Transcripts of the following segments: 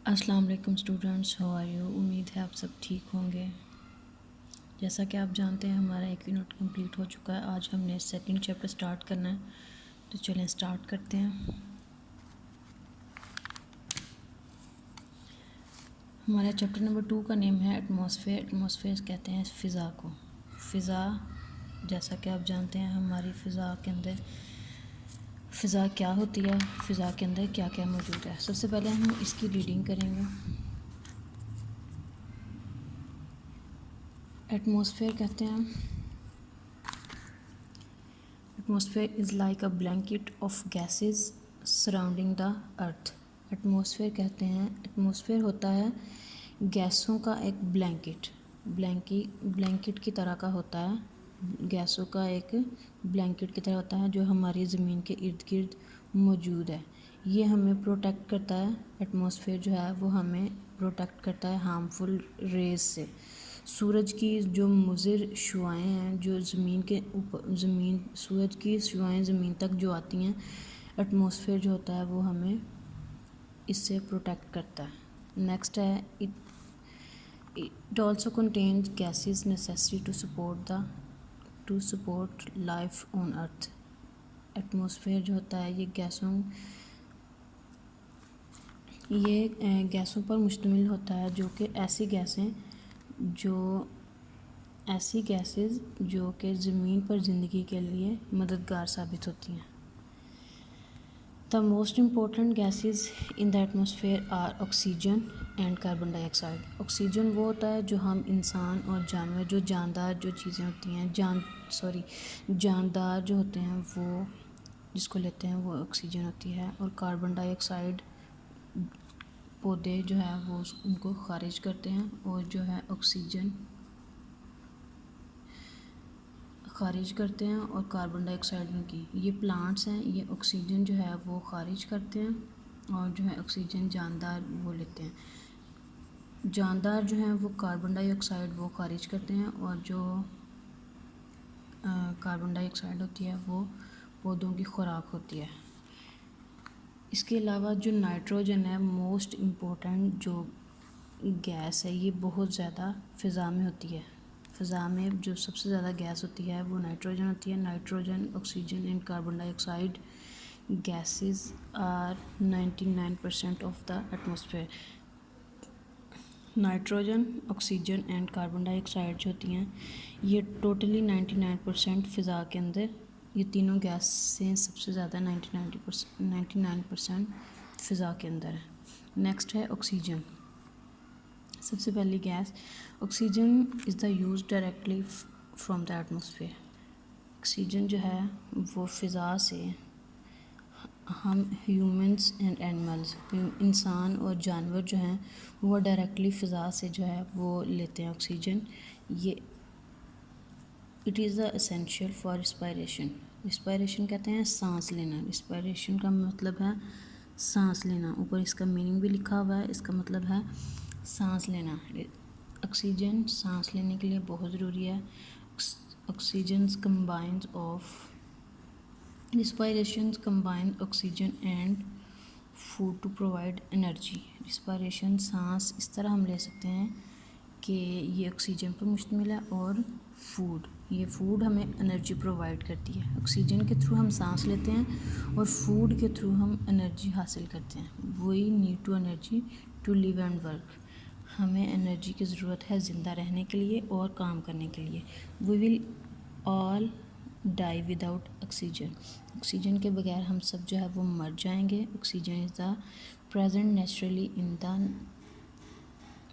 अस्सलाम वालेकुम students, how are you. उम्मीद है आप सब ठीक होंगे। जैसा कि आप जानते हैं हमारा एक यूनिट कंप्लीट हो चुका है। आज हमने सेकंड चैप्टर स्टार्ट करना है, तो चलें स्टार्ट करते हैं। हमारा चैप्टर नंबर 2 का नेम है एटमॉस्फेयर। एटमॉस्फेयर कहते हैं फ़िज़ा को। फ़िज़ा जैसा कि आप जानते हैं हमारी फ़िज़ा के अंदर फ़िज़ा क्या होती है, फ़िज़ा के अंदर क्या क्या मौजूद है। सबसे पहले हम इसकी रीडिंग करेंगे। एटमॉस्फेयर कहते हैं atmosphere is like a blanket of gases surrounding the earth. Atmosphere कहते हैं, एटमॉस्फेयर होता है गैसों का एक ब्लैंकेट की तरह का होता है। गैसों का एक ब्लैंकेट की तरह होता है जो हमारी ज़मीन के इर्द गिर्द मौजूद है। ये हमें प्रोटेक्ट करता है। एटमॉस्फेयर जो है वो हमें प्रोटेक्ट करता है हार्मफुल रेज से। सूरज की जो मुज़िर शुआएँ हैं जो सूरज की शुआएँ ज़मीन तक जो आती हैं, एटमॉस्फेयर जो होता है वो हमें इससे प्रोटेक्ट करता है। नेक्स्ट है it also contains gases necessary to support life on earth. Atmosphere जो होता है ये गैसों पर मुश्तमिल होता है जो कि ऐसी गैसेस जो कि ज़मीन पर ज़िंदगी के लिए मददगार साबित होती हैं। The most important gases in the atmosphere are oxygen and carbon dioxide. Oxygen वो होता है जो हम इंसान और जानवर जो जानदार जो चीज़ें होती हैं जानदार जो होते हैं वो जिसको लेते हैं वो ऑक्सीजन होती है। और कार्बन डाइऑक्साइड पौधे जो है वो उनको खारिज करते हैं और जो है ऑक्सीजन खारिज करते हैं और कार्बन डाइऑक्साइड उनकी ये प्लांट्स हैं, ये ऑक्सीजन जो है वो खारिज करते हैं और जो है ऑक्सीजन जानदार वो लेते हैं। जानदार जो हैं वो कार्बन डाइऑक्साइड वो खारिज करते हैं और जो कार्बन डाइऑक्साइड होती है वो पौधों की खुराक होती है। इसके अलावा जो नाइट्रोजन है मोस्ट इम्पोर्टेंट जो गैस है, ये बहुत ज़्यादा फ़िज़ा में होती है। फ़िज़ा में जो सबसे ज़्यादा गैस होती है वो नाइट्रोजन होती है। Nitrogen, oxygen and carbon dioxide gases are 99% of the atmosphere. Nitrogen, oxygen and carbon dioxide जो होती हैं ये टोटली 99% फ़िज़ा के अंदर ये तीनों गैसें सबसे ज़्यादा 99% फ़िज़ा के अंदर है। नेक्स्ट है ऑक्सीजन। सबसे पहली gas oxygen is the use directly from the atmosphere. Oxygen जो है वो फ़िज़ा से हम ह्यूमंस एंड एनिमल्स इंसान और जानवर जो हैं वो डायरेक्टली फ़िज़ा से जो है वो लेते हैं ऑक्सीजन। ये it is the essential for respiration. Respiration कहते हैं सांस लेना। रिस्पायरेशन का मतलब है सांस लेना। ऊपर इसका मीनिंग भी लिखा हुआ है, इसका मतलब है सांस लेना। ऑक्सीजन सांस लेने के लिए बहुत ज़रूरी है। Oxygen combines of respiration combine oxygen and food to provide energy. Respiration सांस इस तरह हम ले सकते हैं कि ये ऑक्सीजन पर मुश्तमिल है और ये फूड हमें एनर्जी प्रोवाइड करती है। ऑक्सीजन के थ्रू हम सांस लेते हैं और फूड के थ्रू हम एनर्जी हासिल करते हैं। We need to energy to live and work. हमें एनर्जी की ज़रूरत है ज़िंदा रहने के लिए और काम करने के लिए। We will all die without oxygen. Oxygen के बगैर हम सब जो है वो मर जाएंगे। Oxygen is the present naturally in the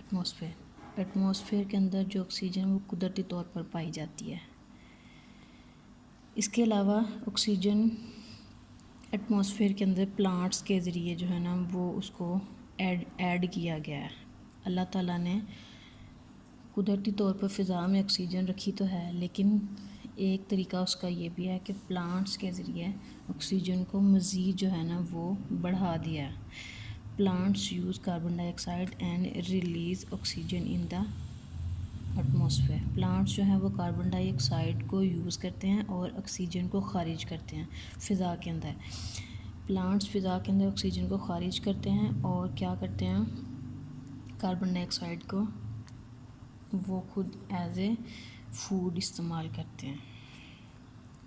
atmosphere. Atmosphere के अंदर जो ऑक्सीजन वो कुदरती तौर पर पाई जाती है। इसके अलावा ऑक्सीजन एटमॉस्फेयर के अंदर प्लांट्स के ज़रिए जो है ना वो उसको ऐड किया गया है। अल्लाह ताला ने कुदरती तौर पर फ़िज़ा में ऑक्सीजन रखी तो है, लेकिन एक तरीका उसका ये भी है कि प्लांट्स के ज़रिए ऑक्सीजन को मज़ीद जो है ना वो बढ़ा दिया। Plants use carbon dioxide and release oxygen in the atmosphere. Plants जो हैं वो कार्बन डाइऑक्साइड को यूज़ करते हैं और ऑक्सीजन को खारिज करते हैं फ़िज़ा के अंदर। प्लांट्स फ़िज़ा के अंदर ऑक्सीजन को खारिज करते हैं और क्या करते हैं कार्बन डाइऑक्साइड को वो खुद एज ए फूड इस्तेमाल करते हैं।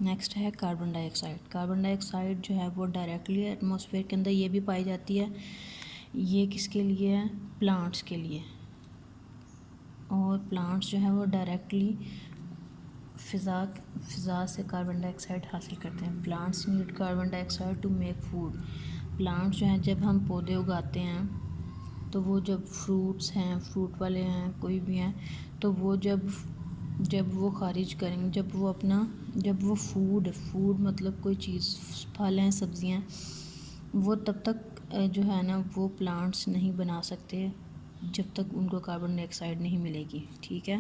नेक्स्ट है कार्बन डाइऑक्साइड। कार्बन डाइऑक्साइड जो है वो डायरेक्टली एटमॉस्फेयर के अंदर ये भी पाई जाती है। ये किसके लिए है? प्लांट्स के लिए। और प्लांट्स जो है वो डायरेक्टली फ़िज़ा से कार्बन डाइऑक्साइड हासिल करते हैं। Plants need carbon dioxide to make food. Plants जो हैं, जब हम पौधे उगाते हैं तो वो जब फ्रूट्स हैं, फ्रूट वाले हैं, कोई भी हैं, तो वो जब वो खारिज करेंगे, जब वो फूड मतलब कोई चीज़, फल हैं, सब्जियां, वो तब तक जो है ना वो प्लांट्स नहीं बना सकते जब तक उनको कार्बन डाइऑक्साइड नहीं मिलेगी। ठीक है।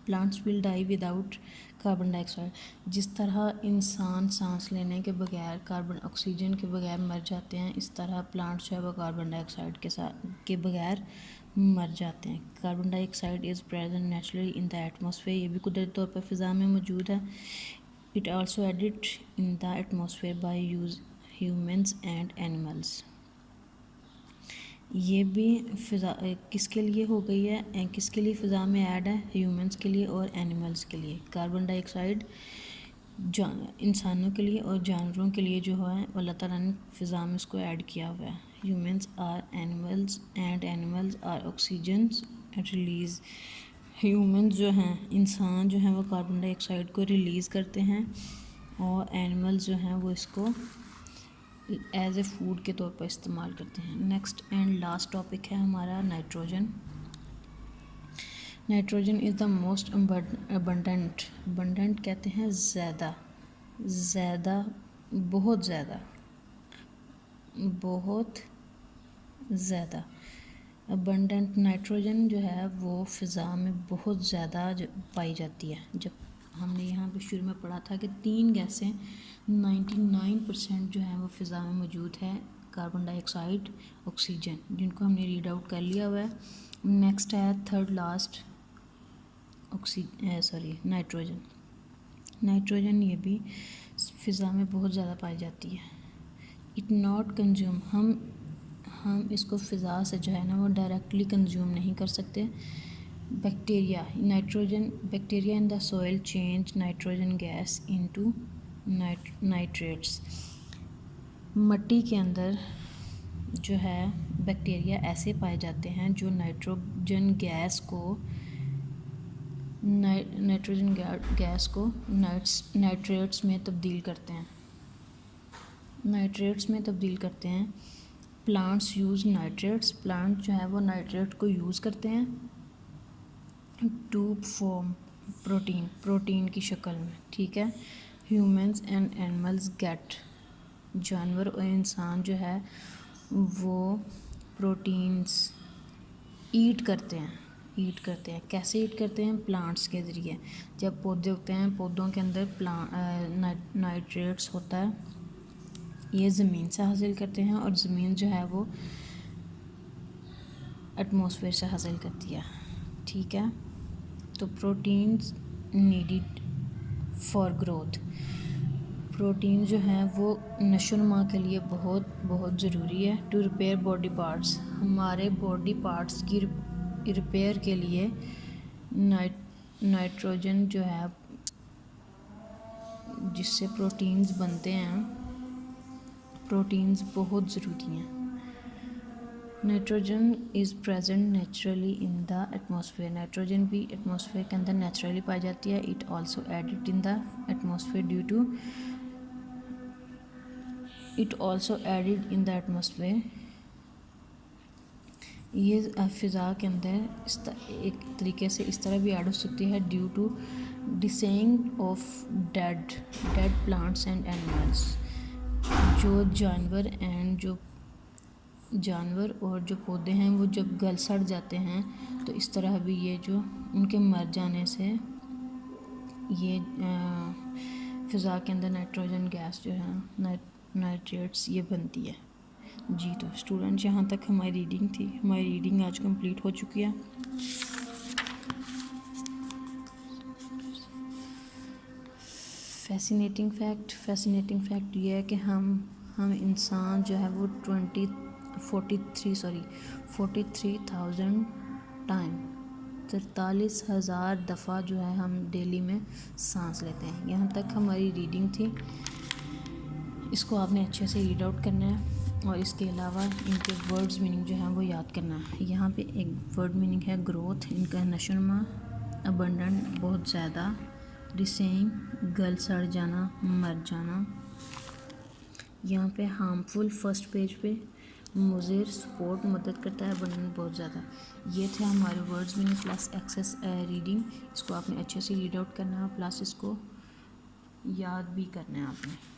Plants will die without carbon dioxide. जिस तरह इंसान सांस लेने के बगैर ऑक्सीजन के बगैर मर जाते हैं, इस तरह प्लांट्स जो है वो कार्बन डाइऑक्साइड के बगैर मर जाते हैं। Carbon dioxide is present naturally in the atmosphere. ये भी कुदरती तौर पर फ़िज़ा में मौजूद है। It also added in the atmosphere by use humans and animals. ये भी फ़िज़ा किसके लिए हो गई है, किसके लिए फ़िज़ा में ऐड है? ह्यूमंस के लिए और एनिमल्स के लिए। कार्बन डाइऑक्साइड इंसानों के लिए और जानवरों के लिए जो है अल्लाह ताला ने फ़िज़ा में उसको ऐड किया हुआ है। Humans are animals and animals are oxygen release. Humans जो हैं, इंसान जो हैं, वो कार्बन डाइऑक्साइड को रिलीज़ करते हैं और एनिमल्स जो हैं वो इसको एज ए फूड के तौर पर इस्तेमाल करते हैं। नेक्स्ट एंड लास्ट टॉपिक है हमारा nitrogen. Nitrogen is the most abundant कहते हैं ज़्यादा, बहुत ज़्यादा अबंडेंट नाइट्रोजन जो है वो फ़िज़ा में बहुत ज़्यादा पाई जाती है। जब हमने यहाँ पे शुरू में पढ़ा था कि 3 गैसें 99% जो है वो फ़िज़ा में मौजूद है, कार्बन डाइऑक्साइड, ऑक्सीजन, जिनको हमने रीड आउट कर लिया हुआ है। नेक्स्ट है थर्ड लास्ट नाइट्रोजन। नाइट्रोजन ये भी फ़िज़ा में बहुत ज़्यादा पाई जाती है। इट नॉट कंज्यूम, हम इसको फ़िज़ा से जो है ना वो डायरेक्टली कंज्यूम नहीं कर सकते। Bacteria in the soil change nitrogen gas into nitrates. मिट्टी के अंदर जो है बैक्टीरिया ऐसे पाए जाते हैं जो नाइट्रोजन गैस को नाइट्रेट्स में तब्दील करते हैं। Plants use nitrates. प्लांट जो है वो नाइट्रेट को यूज़ करते हैं टू फॉर्म प्रोटीन की शक्ल में। ठीक है। ह्यूमंस एंड एनिमल्स गेट, जानवर और इंसान जो है वो प्रोटीन्स ईट करते हैं। कैसे ईट करते हैं? प्लांट्स के ज़रिए। जब पौधे उगते हैं, पौधों के अंदर नाइट्रेट्स होता है, ये ज़मीन से हासिल करते हैं और ज़मीन जो है वो एटमॉस्फेयर से हासिल करती है। ठीक है। तो proteins needed for growth. Protein जो हैं वो नशोनुमा के लिए बहुत ज़रूरी है। टू रिपेयर बॉडी पार्ट्स, हमारे बॉडी पार्ट्स की रिपेयर के लिए नाइट्रोजन जो है जिससे प्रोटीन्स बनते हैं, प्रोटीन्स बहुत ज़रूरी हैं। Nitrogen is present naturally in the atmosphere. Nitrogen भी एटमॉस्फेयर के अंदर नेचुरली पाई जाती है। It also added in the atmosphere due to ये फ़िज़ा के अंदर एक तरीके से इस तरह भी ऐड हो सकती है due to decaying of dead plants and animals. जो जानवर और जो पौधे हैं वो जब गल सड़ जाते हैं, तो इस तरह भी ये जो उनके मर जाने से ये फ़िज़ा के अंदर नाइट्रोजन गैस जो है नाइट्रेट्स ये बनती है। जी तो स्टूडेंट्स, यहाँ तक हमारी रीडिंग थी। हमारी रीडिंग आज कंप्लीट हो चुकी है। फैसिनेटिंग फैक्ट ये है कि हम इंसान जो है वो 43,000 टाइम, 43,000 दफ़ा जो है हम डेली में सांस लेते हैं। यहाँ तक हमारी रीडिंग थी। इसको आपने अच्छे से रीड आउट करना है और इसके अलावा इनके वर्ड्स मीनिंग जो है वो याद करना है। यहाँ पे एक वर्ड मीनिंग है ग्रोथ, इनका नशोनुमा, अबंडेंट बहुत ज़्यादा, डिसेइंग गल सड़ जाना, मर जाना। यहाँ पे हार्मफुल फर्स्ट पेज पे, मुज़िर सपोर्ट मदद करता है, अबंडेंट बहुत ज़्यादा। ये थे हमारे words meaning plus excess reading. इसको आपने अच्छे से रीड आउट करना है प्लस इसको याद भी करना है आपने।